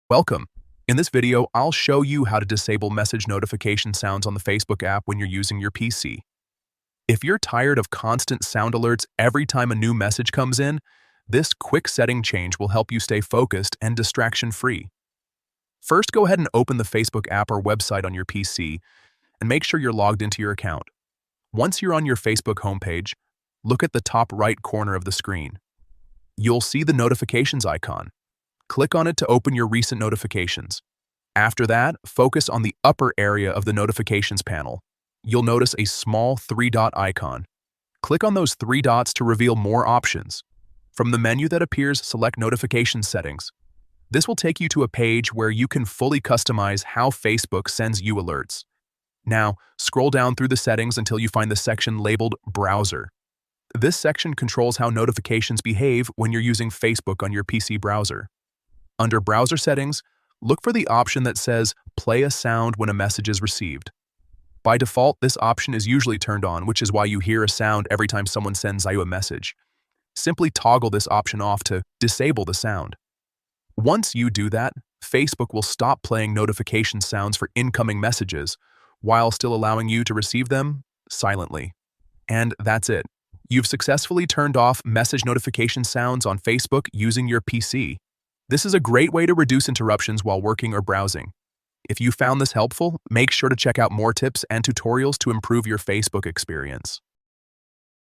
Welcome. In this video, I'll show you how to disable message notification sounds on the Facebook app when you're using your PC. If you're tired of constant sound alerts every time a new message comes in, this quick setting change will help you stay focused and distraction-free. First, go ahead and open the Facebook app or website on your PC and make sure you're logged into your account. Once you're on your Facebook homepage, look at the top right corner of the screen. You'll see the notifications icon. Click on it to open your recent notifications. After that, focus on the upper area of the notifications panel. You'll notice a small three-dot icon. Click on those three dots to reveal more options. From the menu that appears, select Notification Settings. This will take you to a page where you can fully customize how Facebook sends you alerts. Now, scroll down through the settings until you find the section labeled Browser. This section controls how notifications behave when you're using Facebook on your PC browser. Under Browser Settings, look for the option that says Play a sound when a message is received. By default, this option is usually turned on, which is why you hear a sound every time someone sends you a message. Simply toggle this option off to disable the sound. Once you do that, Facebook will stop playing notification sounds for incoming messages, while still allowing you to receive them silently. And that's it. You've successfully turned off message notification sounds on Facebook using your PC. This is a great way to reduce interruptions while working or browsing. If you found this helpful, make sure to check out more tips and tutorials to improve your Facebook experience.